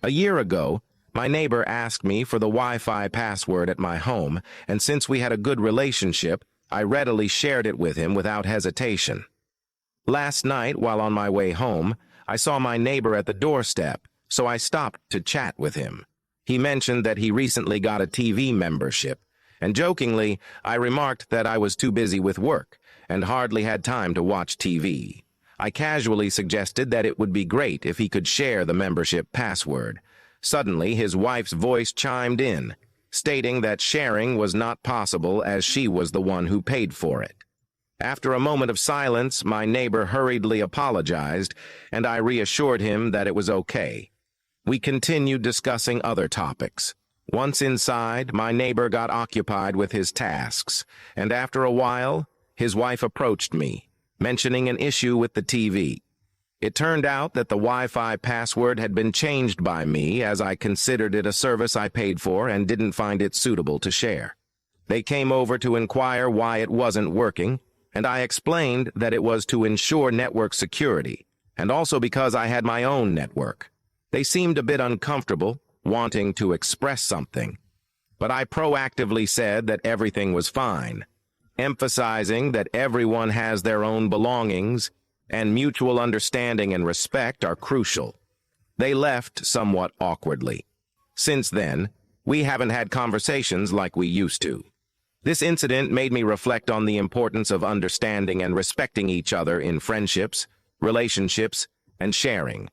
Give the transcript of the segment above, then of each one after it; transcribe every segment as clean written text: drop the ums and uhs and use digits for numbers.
A year ago, my neighbor asked me for the Wi-Fi password at my home, and since we had a good relationship, I readily shared it with him without hesitation. Last night, while on my way home, I saw my neighbor at the doorstep, so I stopped to chat with him. He mentioned that he recently got a TV membership, and jokingly, I remarked that I was too busy with work and hardly had time to watch TV. I casually suggested that it would be great if he could share the membership password. Suddenly, his wife's voice chimed in, stating that sharing was not possible as she was the one who paid for it. After a moment of silence, my neighbor hurriedly apologized, and I reassured him that it was okay. We continued discussing other topics. Once inside, my neighbor got occupied with his tasks, and after a while, his wife approached me, mentioning an issue with the TV. It turned out that the Wi-Fi password had been changed by me as I considered it a service I paid for and didn't find it suitable to share. They came over to inquire why it wasn't working, and I explained that it was to ensure network security, and also because I had my own network. They seemed a bit uncomfortable, wanting to express something, but I proactively said that everything was fine, emphasizing that everyone has their own belongings and mutual understanding and respect are crucial. They left somewhat awkwardly. Since then, we haven't had conversations like we used to. This incident made me reflect on the importance of understanding and respecting each other in friendships, relationships, and sharing.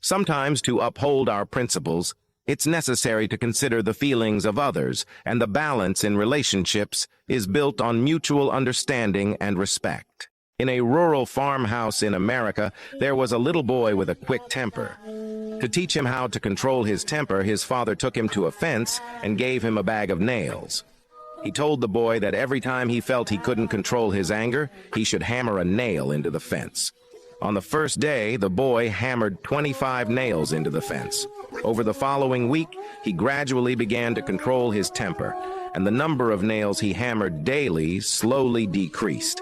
Sometimes, to uphold our principles, it's necessary to consider the feelings of others, and the balance in relationships is built on mutual understanding and respect. In a rural farmhouse in America, there was a little boy with a quick temper. To teach him how to control his temper, his father took him to a fence and gave him a bag of nails. He told the boy that every time he felt he couldn't control his anger, he should hammer a nail into the fence. On the first day, the boy hammered 25 nails into the fence. Over the following week, he gradually began to control his temper, and the number of nails he hammered daily slowly decreased.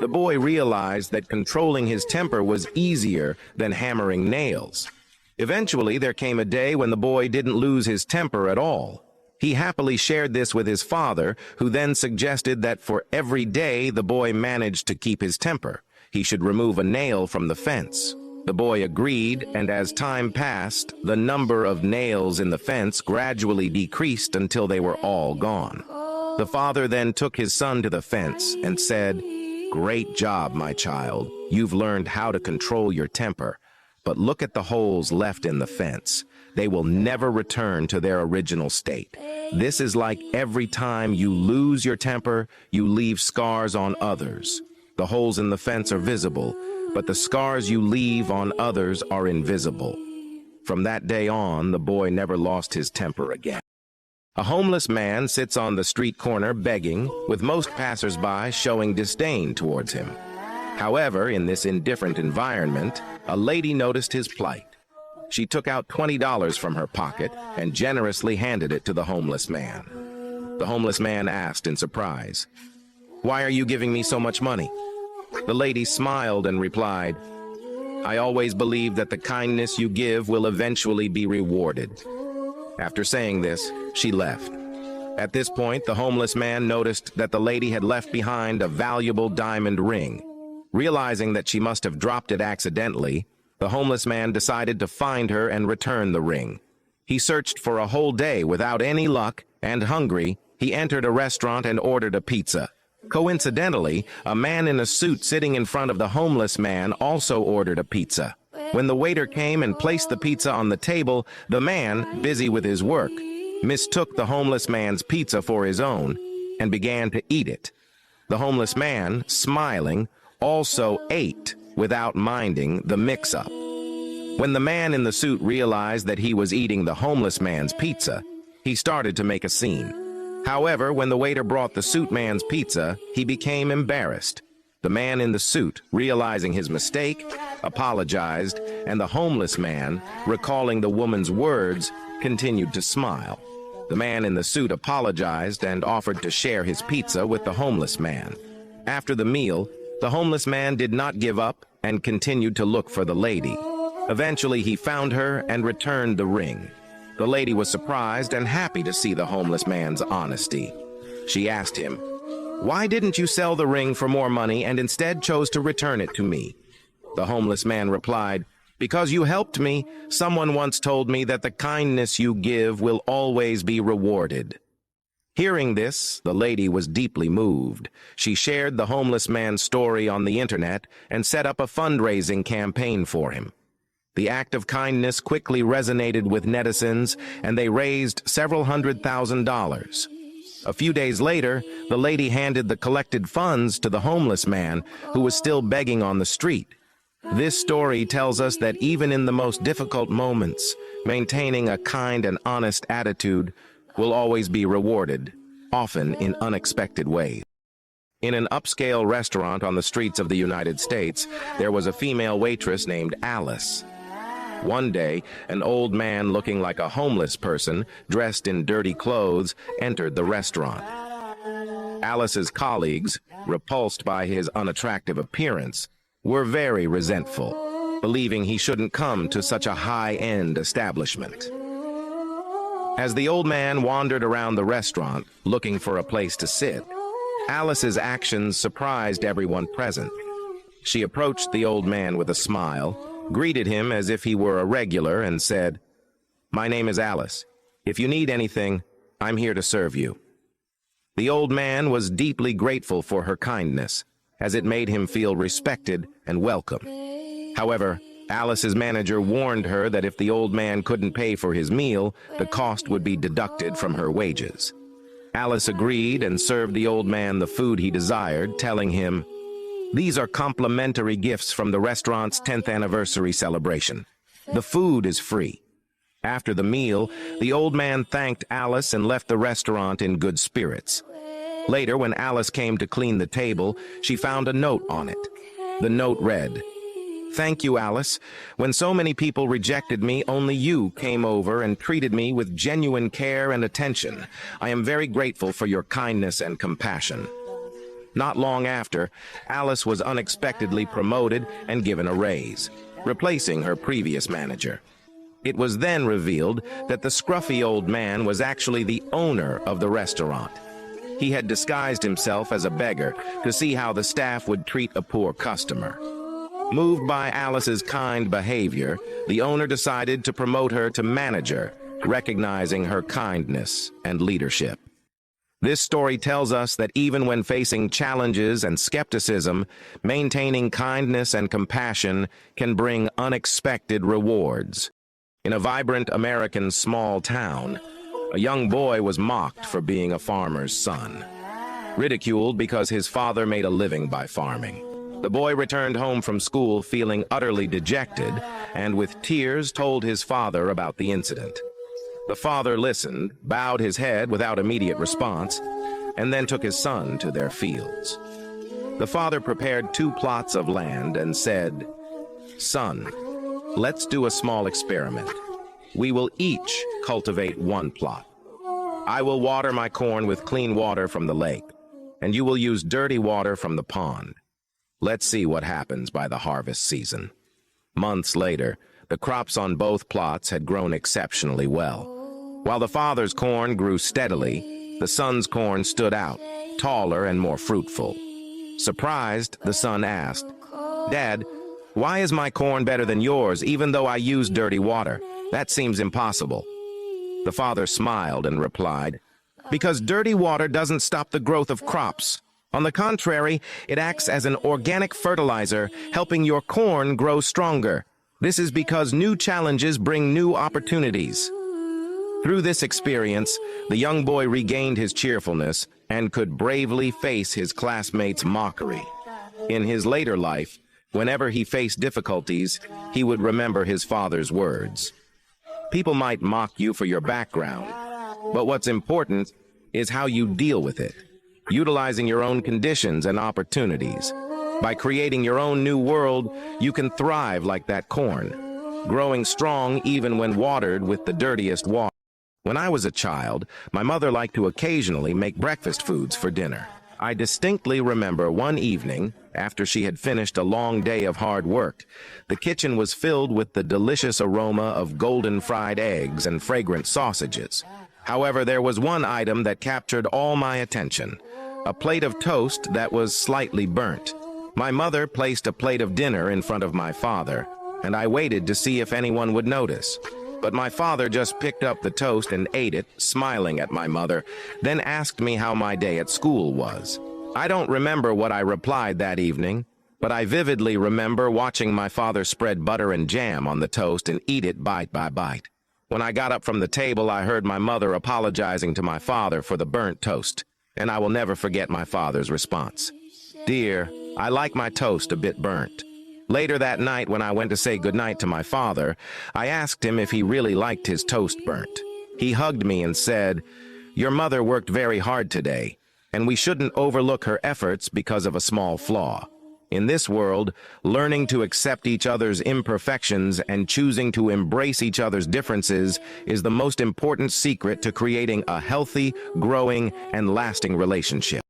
The boy realized that controlling his temper was easier than hammering nails. Eventually, there came a day when the boy didn't lose his temper at all. He happily shared this with his father, who then suggested that for every day the boy managed to keep his temper, he should remove a nail from the fence. The boy agreed, and as time passed, the number of nails in the fence gradually decreased until they were all gone. The father then took his son to the fence and said, "Great job, my child. You've learned how to control your temper. But look at the holes left in the fence. They will never return to their original state. This is like every time you lose your temper, you leave scars on others. The holes in the fence are visible, but the scars you leave on others are invisible." From that day on, the boy never lost his temper again. A homeless man sits on the street corner begging, with most passers-by showing disdain towards him. However, in this indifferent environment, a lady noticed his plight. She took out $20 from her pocket and generously handed it to the homeless man. The homeless man asked in surprise, "Why are you giving me so much money?" The lady smiled and replied, "I always believe that the kindness you give will eventually be rewarded." After saying this, she left. At this point, the homeless man noticed that the lady had left behind a valuable diamond ring. Realizing that she must have dropped it accidentally, the homeless man decided to find her and return the ring. He searched for a whole day without any luck, and hungry, he entered a restaurant and ordered a pizza. Coincidentally, a man in a suit sitting in front of the homeless man also ordered a pizza. When the waiter came and placed the pizza on the table, the man, busy with his work, mistook the homeless man's pizza for his own and began to eat it. The homeless man, smiling, also ate without minding the mix-up. When the man in the suit realized that he was eating the homeless man's pizza, he started to make a scene. However, when the waiter brought the suit man's pizza, he became embarrassed. The man in the suit, realizing his mistake, apologized, and the homeless man, recalling the woman's words, continued to smile. The man in the suit apologized and offered to share his pizza with the homeless man. After the meal, the homeless man did not give up and continued to look for the lady. Eventually, he found her and returned the ring. The lady was surprised and happy to see the homeless man's honesty. She asked him, "Why didn't you sell the ring for more money and instead chose to return it to me?" The homeless man replied, "Because you helped me. Someone once told me that the kindness you give will always be rewarded." Hearing this, the lady was deeply moved. She shared the homeless man's story on the internet and set up a fundraising campaign for him. The act of kindness quickly resonated with netizens, and they raised several $100,000. A few days later, the lady handed the collected funds to the homeless man, who was still begging on the street. This story tells us that even in the most difficult moments, maintaining a kind and honest attitude will always be rewarded, often in unexpected ways. In an upscale restaurant on the streets of the United States, there was a female waitress named Alice. One day, an old man looking like a homeless person, dressed in dirty clothes, entered the restaurant. Alice's colleagues, repulsed by his unattractive appearance, were very resentful, believing he shouldn't come to such a high-end establishment. As the old man wandered around the restaurant, looking for a place to sit, Alice's actions surprised everyone present. She approached the old man with a smile, greeted him as if he were a regular, and said, "My name is Alice. If you need anything, I'm here to serve you." The old man was deeply grateful for her kindness, as it made him feel respected and welcome. However, Alice's manager warned her that if the old man couldn't pay for his meal, the cost would be deducted from her wages. Alice agreed and served the old man the food he desired, telling him, "These are complimentary gifts from the restaurant's 10th anniversary celebration. The food is free." After the meal, the old man thanked Alice and left the restaurant in good spirits. Later, when Alice came to clean the table, she found a note on it. The note read, "Thank you, Alice. When so many people rejected me, only you came over and treated me with genuine care and attention. I am very grateful for your kindness and compassion." Not long after, Alice was unexpectedly promoted and given a raise, replacing her previous manager. It was then revealed that the scruffy old man was actually the owner of the restaurant. He had disguised himself as a beggar to see how the staff would treat a poor customer. Moved by Alice's kind behavior, the owner decided to promote her to manager, recognizing her kindness and leadership. This story tells us that even when facing challenges and skepticism, maintaining kindness and compassion can bring unexpected rewards. In a vibrant American small town, a young boy was mocked for being a farmer's son, ridiculed because his father made a living by farming. The boy returned home from school feeling utterly dejected and with tears told his father about the incident. The father listened, bowed his head without immediate response, and then took his son to their fields. The father prepared 2 plots of land and said, "Son, let's do a small experiment. We will each cultivate 1 plot. I will water my corn with clean water from the lake, and you will use dirty water from the pond. Let's see what happens by the harvest season." Months later, the crops on both plots had grown exceptionally well. While the father's corn grew steadily, the son's corn stood out, taller and more fruitful. Surprised, the son asked, "Dad, why is my corn better than yours even though I use dirty water? That seems impossible." The father smiled and replied, "Because dirty water doesn't stop the growth of crops. On the contrary, it acts as an organic fertilizer, helping your corn grow stronger. This is because new challenges bring new opportunities." Through this experience, the young boy regained his cheerfulness and could bravely face his classmates' mockery. In his later life, whenever he faced difficulties, he would remember his father's words. People might mock you for your background, but what's important is how you deal with it, utilizing your own conditions and opportunities. By creating your own new world, you can thrive like that corn, growing strong even when watered with the dirtiest water. When I was a child, my mother liked to occasionally make breakfast foods for dinner. I distinctly remember one evening, after she had finished a long day of hard work. The kitchen was filled with the delicious aroma of golden fried eggs and fragrant sausages. However, there was one item that captured all my attention: a plate of toast that was slightly burnt. My mother placed a plate of dinner in front of my father, and I waited to see if anyone would notice. But my father just picked up the toast and ate it, smiling at my mother, then asked me how my day at school was. I don't remember what I replied that evening, but I vividly remember watching my father spread butter and jam on the toast and eat it bite by bite. When I got up from the table, I heard my mother apologizing to my father for the burnt toast, and I will never forget my father's response. "Dear, I like my toast a bit burnt." Later that night, when I went to say goodnight to my father, I asked him if he really liked his toast burnt. He hugged me and said, "Your mother worked very hard today, and we shouldn't overlook her efforts because of a small flaw. In this world, learning to accept each other's imperfections and choosing to embrace each other's differences is the most important secret to creating a healthy, growing, and lasting relationship."